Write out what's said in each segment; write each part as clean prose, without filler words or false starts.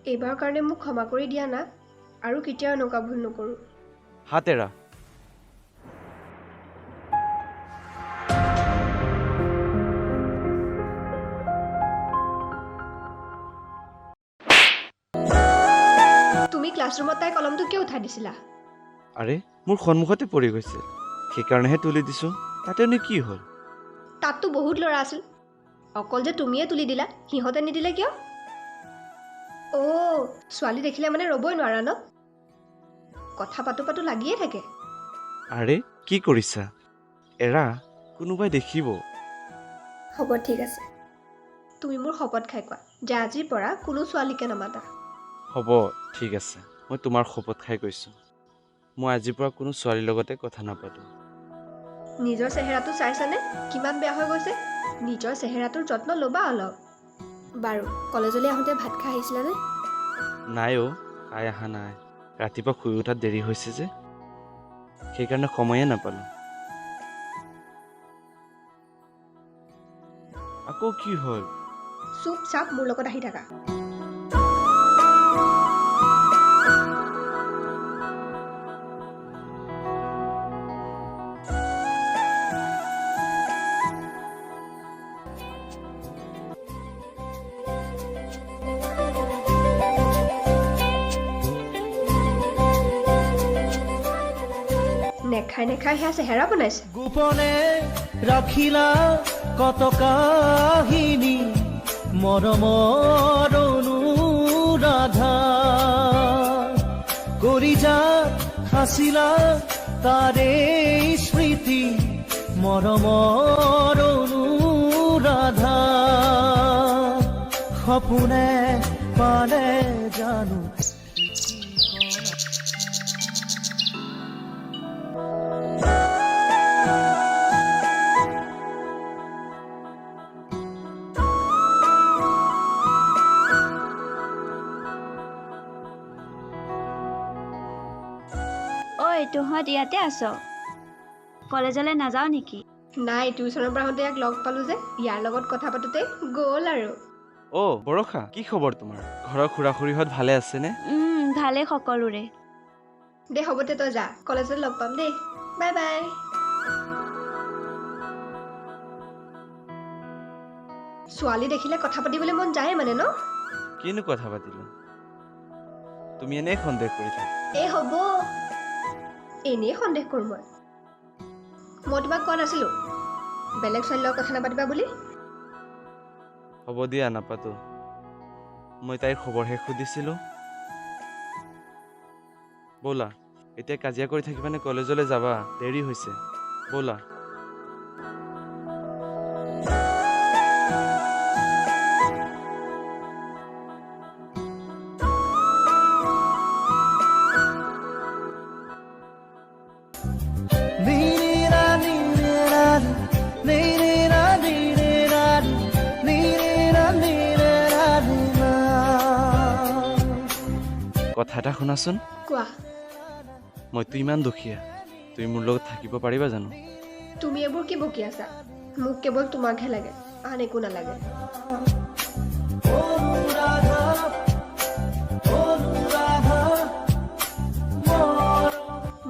এইবাৰ কাৰণে মোক ক্ষমা কৰি দিয়া না আৰু কেতিয়াও এনেকুৱা ভুল নকৰোঁ। হাত এৰা। তুমি ক্লাছৰুমত তাই কলমটো কিয় উঠাই দিছিলা? আৰে মোৰ সন্মুখতে পৰি গৈছে, সেইকাৰণেহে তুলি দিছো। তাতেনো কি হ'ল? তাততো বহুত ল'ৰা আছিল, অকল যে তুমিয়ে তুলি দিলা, সিহঁতে নিদিলে কিয়? অ' ছোৱালী দেখিলে মানে ৰ'বই নোৱাৰা ন? কথা পাতো পাতো লাগিয়ে থাকে। আৰে কি কৰিছা? এৰা, কোনোবাই দেখিব। হ'ব ঠিক আছে, তুমি মোৰ শপত খাই কোৱা যে আজিৰ পৰা কোনো ছোৱালীকে নামাতা। হ'ব ঠিক আছে, মই তোমাৰ শপত খাই কৈছোঁ, মই আজিৰ পৰা কোনো ছোৱালীৰ লগতে কথা নাপাতো। নিজৰ চেহেৰাটো চাইছানে কিমান বেয়া হৈ গৈছে? নিজৰ চেহেৰাটোৰ যত্ন ল'বা অলপ। বাৰু কলেজলৈ আহোঁতে ভাত খাই আহিছিলানে? নাই অ', খাই অহা নাই। ৰাতিপুৱা শুই উঠাত দেৰি হৈছে যে, সেইকাৰণে সময়ে নাপালোঁ। আকৌ কি হ'ল? চুপ চাপ মোৰ লগত আহি থাকা। নেখাই নেখাই সেয়া চেহেৰা বনাইছে। গোপনে ৰাখিলা কত কাহিনী মৰমৰ অনুৰাধা কৰি যা আছিলা তাৰে স্মৃতি মৰমৰ অনুৰাধা সপোনে পালে জানো ঐ তহঁত ইয়াতে আছ? কলেজলৈ নাযাওঁ নেকি? নাই, টিউচনৰ পৰা আহোঁতে ইয়াক লগ পালোঁ যে, ইয়াৰ লগত কথা পাতোতে গ'ল আৰু। অ' বৰষা, কি খবৰ তোমাৰ? ঘৰৰ খুৰা খুৰীহঁত ভালে আছেনে? ভালেই সকলোৰে। দে হ'ব দে, তই যা, কলেজত লগ পাম দেই। Bye bye. ছোৱালী দেখিলে কথা পাতিবলৈ মন যায় মানে ন? কিনো কথা পাতিলো, তুমি এনেই সন্দেহ কৰি থাকা। এই হ'ব, এনেই সন্দেহ কৰোঁ মই তোমাক কোৱা নাছিলোঁ বেলেগ ছোৱালীৰ লগত কথা নাপাতিবা বুলি? হ'ব দিয়া, নাপাতো। মই তাইৰ খবৰহে সুধিছিলোঁ। ব'লা, এতিয়া কাজিয়া কৰি থাকিবানে কলেজলৈ যাবা? দেৰি হৈছে, ব'লা। কথা এটা শুনাচোন। কোৱা। মইতো ইমান দুখীয়া, তুমি মোৰ লগত থাকিব পাৰিবা জানো? তুমি এইবোৰ কি বকি আছা? মোক কেৱল তোমাকহে লাগে, আন একো নালাগে।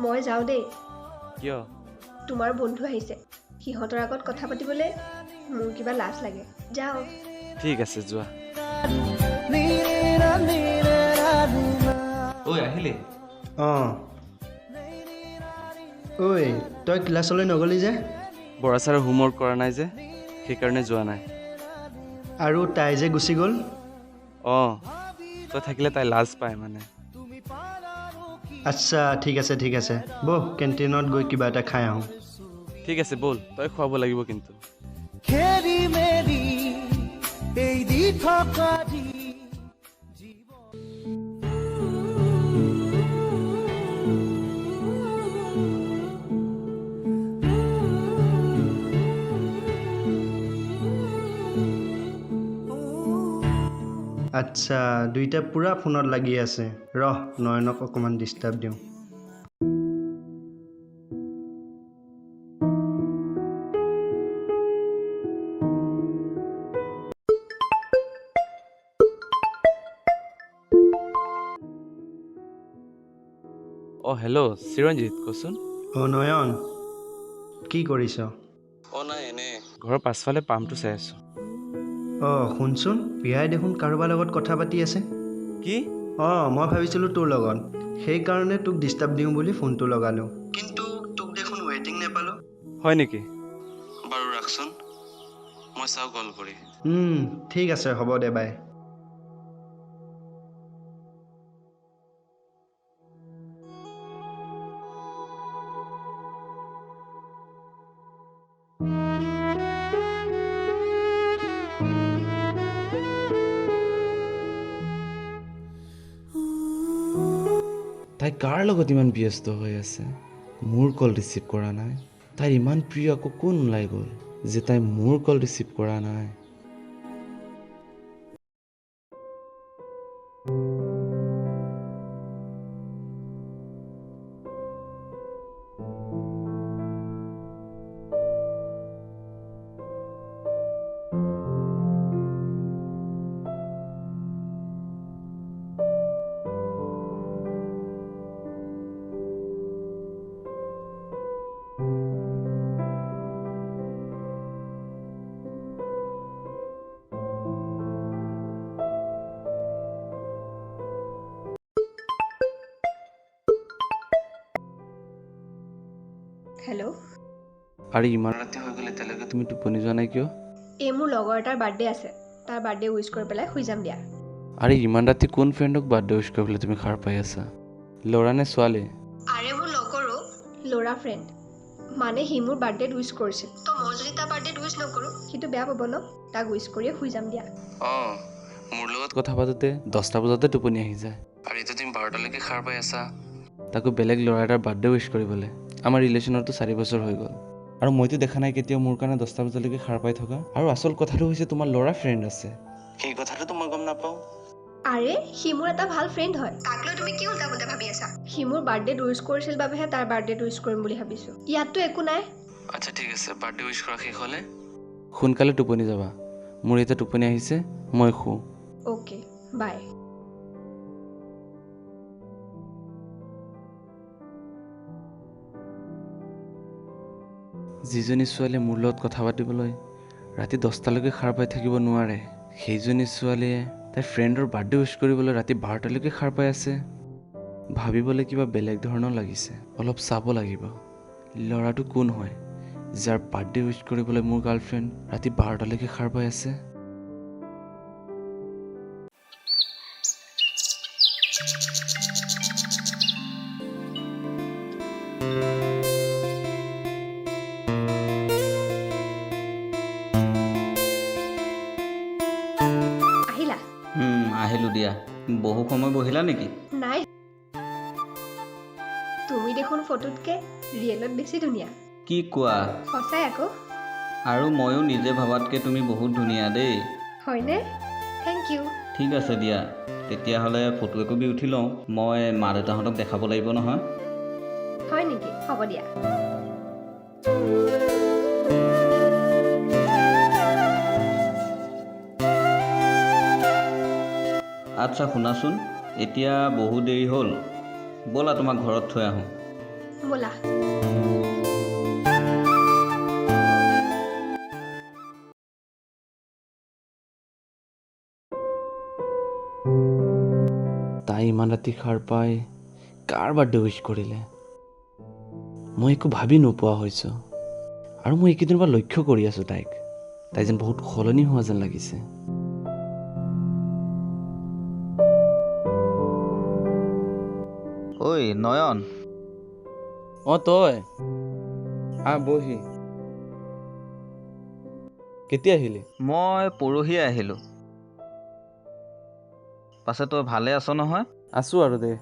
মই যাওঁ দেই। কিয়? তোমাৰ বন্ধু আহিছে, সিহঁতৰ আগত কথা পাতিবলৈ মোৰ কিবা লাজ লাগে। যাওঁ। ঠিক আছে, যোৱা। ঐ আহিলি? অঁ। ঐ, তই ক্লাছলৈ নগলি যে? বৰা ছাৰে হোমৱৰ্ক কৰা নাই যে, সেইকাৰণে যোৱা নাই। আৰু তাই যে গুচি গ'ল? অঁ, তই থাকিলে তাই লাজ পায় মানে। আচ্ছা, ঠিক আছে ঠিক আছে, ব'ল কেণ্টিনত গৈ কিবা এটা খাই আহোঁ। ঠিক আছে ব'ল, তই খুৱাব লাগিব কিন্তু। খেলি মেলি এই দি থকা আচ্ছা, দুইটা পূৰা ফোনত লাগি আছে। ৰহ, নয়নক অকণমান ডিষ্টাৰ্ব দিওঁ। অঁ হেল্ল' চিৰঞ্জিত কচোন। অ' নয়ন, কি কৰিছ? অঁ নাই এনে ঘৰৰ পাছফালে পামটো চাই আছোঁ। অ' শুনচোন, প্ৰিয়াই দেখোন কাৰোবাৰ লগত কথা পাতি আছে। কি? অঁ মই ভাবিছিলোঁ তোৰ লগত, সেইকাৰণে তোক ডিষ্টাৰ্ব দিওঁ বুলি ফোনটো লগালোঁ। কিন্তু তোক দেখোন ৱেইটিং নেপালোঁ। হয় নেকি? বাৰু ৰাখচোন, মই চাওঁ কল কৰি। ঠিক আছে, হ'ব দে, বাই। তাই কাৰ লগত ইমান ব্যস্ত হৈ আছে? মোৰ কল ৰিচিভ কৰা নাই। তাইৰ ইমান প্ৰিয় আকৌ কোন ওলাই গ'ল যে তাই মোৰ কল ৰিচিভ কৰা নাই? হেল্ল', আৰু ইমান ৰাতি হৈ গ'ল এতিয়ালৈকে তুমি টোপনি যোৱা নাই কিয়? এই মোৰ লগৰ এটাৰ বাৰ্থডে আছে, তাৰ বাৰ্থডে উইচ কৰি পেলাই শুই যাম দিয়া। আৰে ইমান ৰাতি কোন ফ্ৰেণ্ডক বাৰ্থডে উইচ কৰিবলৈ তুমি সাৰ পাই আছা? ল'ৰা নে ছোৱালী? আৰে মোৰ লগৰো ল'ৰা ফ্ৰেণ্ড, মানে সি মোৰ বাৰ্থডেত উইচ কৰিছিল, তো মই যদি তাৰ বাৰ্থডেত উইচ নকৰোঁ সিটো বেয়া পাব ন। তাক উইচ কৰিয়ে শুই যাম দিয়া। অঁ মোৰ লগত কথা পাতোতে 10টা বজাতে টোপনি আহি যায়, আৰু এতিয়া তুমি 12টালৈকে সাৰ পাই আছা, তাকো বেলেগ ল'ৰা এটাৰ বাৰ্থডে উইচ কৰিবলৈ। আমাৰ ৰিলেশ্যনৰতো 4 বছৰ হৈ গ'ল, আৰু মইতো দেখা নাই কেতিয়াও মোৰ কাৰণে 10টা বজালৈকে সাৰ পাই থকা। আৰু আচল কথাটো হৈছে তোমাৰ ল'ৰা ফ্ৰেণ্ড আছে, সেই কথাটোতো মই গম নাপাওঁ। আৰে সি মোৰ এটা ভাল ফ্ৰেণ্ড হয়, তাক লৈ তুমি কি উল্টা পুল্টা ভাবি আছা? সি মোৰ বাৰ্থডেত উইচ কৰিছিল বাবেহে তাৰ বাৰ্থডেত উইচ কৰিম বুলি ভাবিছোঁ। ইয়াততো একো নাই। আচ্ছা ঠিক আছে, বাৰ্থডে উইচ কৰা শেষ হ'লে সোনকালে টোপনি যাবা। মোৰ এতিয়া টোপনি আহিছে, মই শুওঁ। অ'কে, বাই। যিজনী ছোৱালীয়ে মোৰ লগত কথা পাতিবলৈ ৰাতি 10টালৈকে সাৰ পাই থাকিব নোৱাৰে, সেইজনী ছোৱালীয়ে তাইৰ ফ্ৰেণ্ডৰ বাৰ্থডে উইচ কৰিবলৈ ৰাতি 12টালৈকে সাৰ পাই আছে। ভাবিবলৈ কিবা বেলেগ ধৰণৰ লাগিছে। অলপ চাব লাগিব ল'ৰাটো কোন হয় যাৰ বাৰ্থডে উইচ কৰিবলৈ মোৰ গাৰ্লফ্ৰেণ্ড ৰাতি 12টালৈকে সাৰ পাই আছে। আহিলা? আহিলোঁ দিয়া। বহু সময় বহিলা নেকি? নাই, তুমি দেখোন ফটোতকে ৰিয়েলত বেছি ধুনীয়া। কি কোৱা? সঁচাই আকৌ। আৰু ময়ো নিজে ভাবাতকৈ তুমি বহুত ধুনীয়া দেই। হয়নে? Thank you. ঠিক আছে দিয়া, তেতিয়াহ'লে ফটো একপি উঠি লওঁ। মই মা দেউতাহঁতক দেখাব লাগিব নহয়। হয় নেকি? হ'ব দিয়া। আচ্ছা শুনাচোন, এতিয়া বহু দেৰি হ'ল, ব'লা তোমাক ঘৰত থৈ আহোঁ। ব'লা। তাই ইমান ৰাতি সাৰ পাই কাৰ বাৰ্থডে উইচ কৰিলে? মই একো ভাবি নোপোৱা হৈছোঁ, আৰু মই এইকেইদিনৰ পৰা লক্ষ্য কৰি আছোঁ তাইক। তাই যেন বহুত সলনি হোৱা যেন লাগিছে। ঐ নয়ন, অঁ তই বহি। কেতিয়া আহিলি? মই পৰহিয়ে আহিলোঁ। পাছে তই ভালে আছ নহয়? আছোঁ আৰু দে।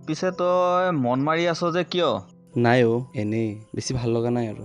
পিছে তই মন মাৰি আছ যে কিয়? নাই এনেই, বেছি ভাল লগা নাই আৰু।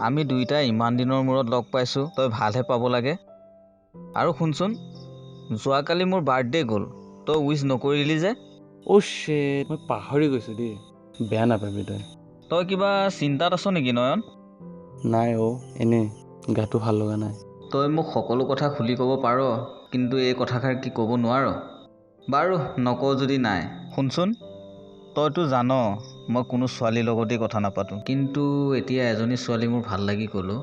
আমি দুয়োটাই ইমান দিনৰ মূৰত লগ পাইছোঁ, তই ভালহে পাব লাগে। আৰু শুনচোন, যোৱাকালি মোৰ বাৰ্থডে গ'ল, তই উইচ নকৰিলি যে? শ্বেট, মই পাহৰি গৈছোঁ দেই। বেয়া নাপাবি তই। তই কিবা চিন্তাত আছ নেকি নয়ন? নাই এনেই গাটো ভাল লগা নাই। তই মোক সকলো কথা খুলি ক'ব পাৰ, কিন্তু এই কথাষাৰ কি ক'ব নোৱাৰ? বাৰু নকওঁ যদি নাই। শুনচোন, তইতো জান মই কোনো ছোৱালীৰ লগতেই কথা নাপাতোঁ, কিন্তু এতিয়া এজনী ছোৱালী মোৰ ভাল লাগি গ'লো।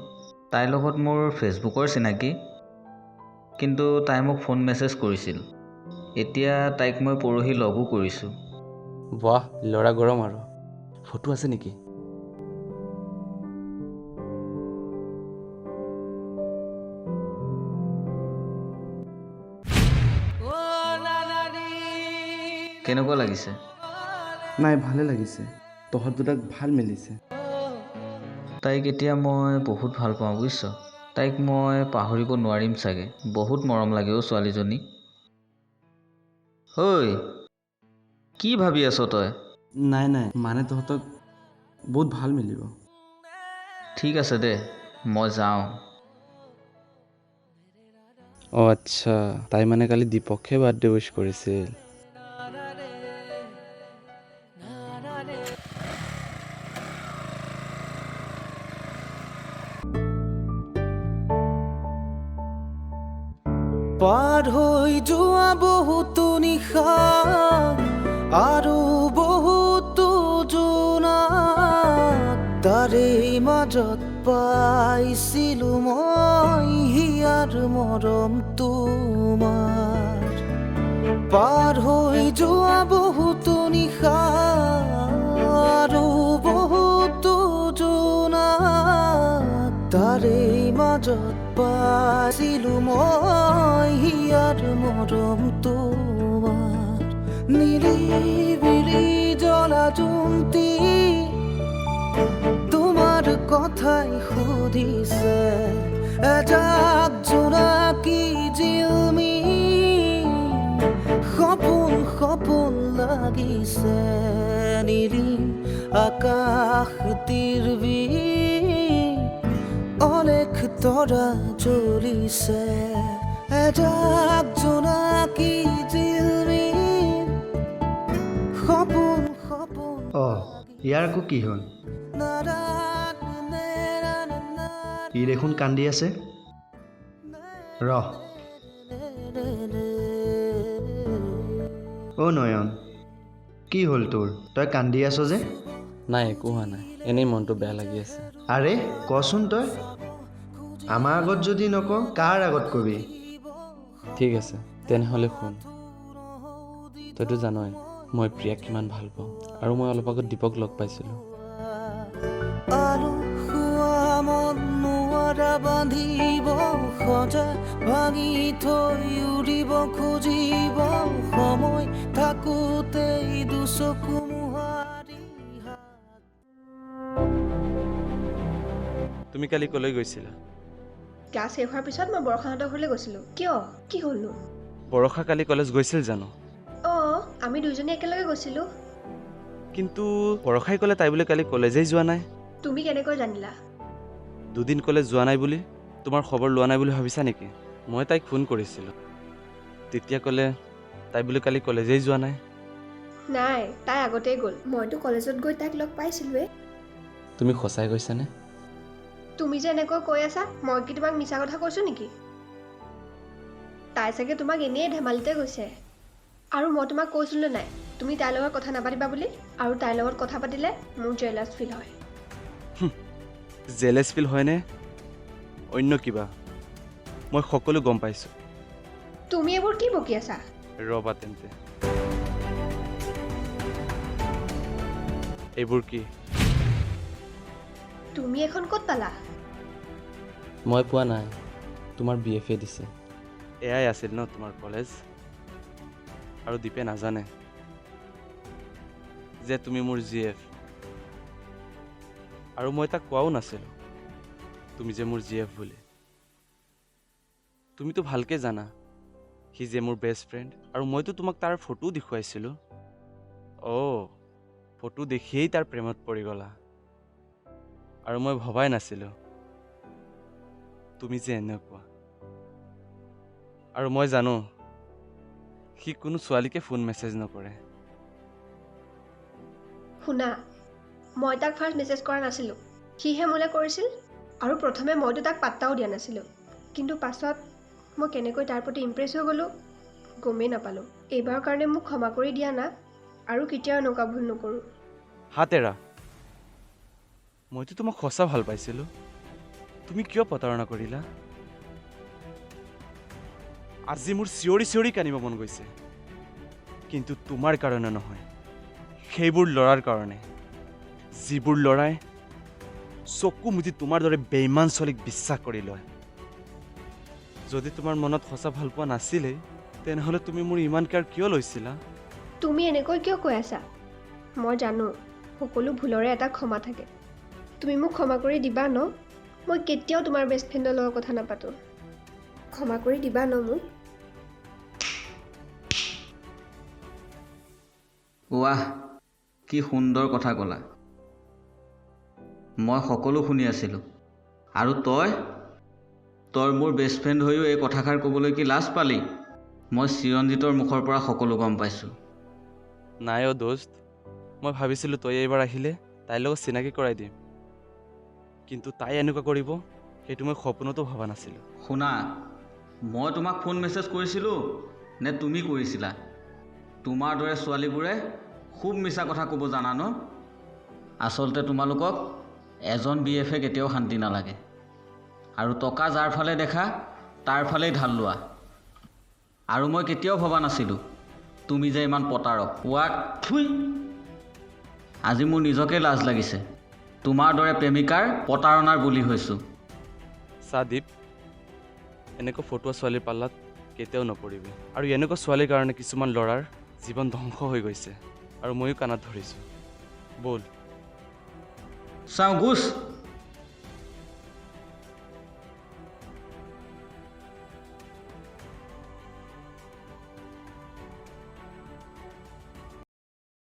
তাইৰ লগত মোৰ ফেচবুকৰ চিনাকি, কিন্তু তাই মোক ফোন মেছেজ কৰিছিল। এতিয়া তাইক মই পৰহি লগো কৰিছোঁ। বাহ, ল'ৰা গৰম আৰু। ফটো আছে নেকি? কেনেকুৱা লাগিছে? নাই, ভালে লাগিছে। তহঁত দুটাক ভাল মিলিছে। তাইক এতিয়া মই বহুত ভাল পাওঁ বুজিছ। তাইক মই পাহৰিব নোৱাৰিম চাগে। বহুত মৰম লাগে অ' ছোৱালীজনী। ঐ, কি ভাবি আছ তই? নাই মানে তহঁতক বহুত ভাল মিলিব। ঠিক আছে দে, মই যাওঁ। অঁ আচ্ছা, তাই মানে কালি দীপকহে বাৰ্থডে উইচ কৰিছিল। পাৰ হৈ যোৱা বহুতো নিশা আৰু বহুতো জোনাক, তাৰে মাজত পাইছিলো মই হিয়াৰ মৰম তোমাৰ। পাৰ হৈ যোৱা বহুতো নিশা আৰু বহুতো জোনাক, তাৰে মাজত পাইছিলো মই হিয়াৰ মৰম তোমাৰ। নিৰিবিলি জ্বলা জোনটি তোমাৰ কথাই সুধিছে, এজাক জোনাকী জিলমি সপোন সপোন লাগিছে। নিৰিম আকাশ তিৰবি অলেখ তৰা জ্বলিছে, এজাক জোনাকী জিলমি সপোন সপোন। অঁ, ইয়াৰ আকৌ কি হ'ল? ই দেখোন কান্দি আছে। ৰহ। অ' নয়ন, কি হ'ল তোৰ? তই কান্দি আছ যে? নাই, একো হোৱা নাই, এনেই মনটো বেয়া লাগি আছে। আৰে কচোন তই। আমাৰ আগত যদি নক, কাৰ আগত কবি? ঠিক আছে, তেনেহ'লে শুন। তইতো জানই মই প্ৰিয়াক কিমান ভাল পাওঁ, আৰু মই অলপ আগত দীপক লগ পাইছিলোঁ। বান্ধিব সজা ভাঙি থৈ উৰিব খুজিব, সময় থাকোঁতেই দুচকু মোহাৰি। তুমি কালি কলৈ গৈছিলা? ক্লাছ শেষ হোৱাৰ পিছত মই বৰষাহঁতৰ ঘৰলৈ গৈছিলোঁ। কিয়? কি হ'লনো? বৰষা কালি কলেজ গৈছিল জানো? অঁ, আমি দুইজনী একেলগে গৈছিলোঁ। কিন্তু বৰষাই ক'লে তাই বোলে কালি কলেজেই যোৱা নাই। তুমি কেনেকৈ জানিলা? দুদিন কলেজ যোৱা নাই বুলি তোমাৰ খবৰ লোৱা নাই বুলি ভাবিছা নেকি? মই তাইক ফোন কৰিছিলোঁ, তেতিয়া ক'লে তাই বোলে কালি কলেজেই যোৱা নাই। নাই, তাই আগতেই গ'ল। মইতো কলেজত গৈ তাইক লগ পাইছিলোঁৱে। তুমি সঁচাই কৈছানে? তুমি যে এনেকৈ কৈ আছা, মই কি তোমাক মিছা কথা কৈছোঁ নেকি? তাই চাগে তোমাক এনেই ধেমালিতে কৈছে। আৰু মই তোমাক কৈছিলোঁ নাই, তুমি তাইৰ লগত কথা নাপাতিবা বুলি? আৰু তাইৰ লগত কথা পাতিলে মোৰ জেলাছ ফিল হয়। জেলেছ ফিল হয়নে অন্য কিবা? মই সকলো গম পাইছোঁ। তুমি এইবোৰ কি বকি আছা? ৰবা তেন্তে। এইবোৰ কি? তুমি এখন ক'ত পালা? মই পোৱা নাই, তোমাৰ BF দিছে। এয়াই আছিল ন তোমাৰ কলেজ? আৰু দীপে নাজানে যে তুমি মোৰ GF। আৰু মই তাক কোৱাও নাছিলোঁ তুমি যে মোৰ GF বুলি। তুমিতো ভালকে জানা সি যে মোৰ বেষ্ট ফ্ৰেণ্ড, আৰু মইতো তোমাক তাৰ ফটোও দেখুৱাইছিলোঁ। অ', ফটো দেখিয়েই তাৰ প্ৰেমত পৰি গ'লা। আৰু মই ভবাই নাছিলোঁ তুমি যে এনেকুৱা। আৰু মই জানো সি কোনো ছোৱালীকে ফোন মেছেজ নকৰে। শুনা, মই তাক ফাৰ্ষ্ট মেছেজ কৰা নাছিলোঁ, সিহে মোলৈ কৰিছিল। আৰু প্ৰথমে মইতো তাক পাত্তাও দিয়া নাছিলোঁ, কিন্তু পাছত মই কেনেকৈ তাৰ প্ৰতি ইমপ্ৰেছ হৈ গ'লোঁ গমেই নাপালোঁ। এইবাৰৰ কাৰণে মোক ক্ষমা কৰি দিয়া না, আৰু কেতিয়াও এনেকুৱা ভুল নকৰোঁ। হাত এৰা। মইতো তোমাক সঁচা ভাল পাইছিলোঁ। তুমি কিয় প্ৰতাৰণা কৰিলা? আজি মোৰ চিঞৰি চিঞৰি কান্দিব মন গৈছে, কিন্তু তোমাৰ কাৰণে নহয়, সেইবোৰ ল'ৰাৰ কাৰণে, যিবোৰ ল'ৰাই চকু মুদি তোমাৰ দৰে বেইমান ছোৱালীক বিশ্বাস কৰি লয়। যদি তোমাৰ মনত সঁচা ভাল পোৱা নাছিলেই, তেনেহ'লে তুমি মোৰ ইমান কেয়াৰ কিয় লৈছিলা? তুমি এনেকৈ কিয় কৈ আছা? মই জানো সকলো ভুলৰে এটা ক্ষমা থাকে। তুমি মোক ক্ষমা কৰি দিবা ন? মই কেতিয়াও তোমাৰ বেষ্ট ফ্ৰেণ্ডৰ লগত কথা নাপাতোঁ। ক্ষমা কৰি দিবা ন মোক? ৱাহ, কি সুন্দৰ কথা ক'লা। মই সকলো শুনি আছিলোঁ, আৰু তই মোৰ বেষ্ট ফ্ৰেণ্ড হৈও এই কথাষাৰ ক'বলৈ কি লাজ পালি? মই চিৰঞ্জিতৰ মুখৰ পৰা সকলো গম পাইছোঁ। নাই অ' দোস্ত, মই ভাবিছিলোঁ তই এইবাৰ আহিলে তাইৰ লগত চিনাকি কৰাই দিম, কিন্তু তাই এনেকুৱা কৰিব সেইটো মই সপোনতো ভবা নাছিলোঁ। শুনা, মই তোমাক ফোন মেছেজ কৰিছিলোঁ নে তুমি কৰিছিলা? তোমাৰ দৰে ছোৱালীবোৰে খুব মিছা কথা ক'ব জানা ন? আচলতে তোমালোকক এজন BF কেতিয়াও শান্তি নালাগে, আৰু টকা যাৰ ফালে দেখা তাৰ ফালেই ঢাল লোৱা। আৰু মই কেতিয়াও ভবা নাছিলোঁ তুমি যে ইমান প্ৰতাৰক। আজি মোৰ নিজকে লাজ লাগিছে, তোমাৰ দৰে প্ৰেমিকাৰ প্ৰতাৰণাৰ বলি হৈছোঁ। চাদীপ, এনেকুৱা ফটোৱা ছোৱালীৰ পাল্লাত কেতিয়াও নপৰিবি। আৰু এনেকুৱা ছোৱালীৰ কাৰণে কিছুমান ল'ৰাৰ জীৱন ধ্বংস হৈ গৈছে, আৰু ময়ো কাণত ধৰিছোঁ। ব'ল। চাওঁ গোচ।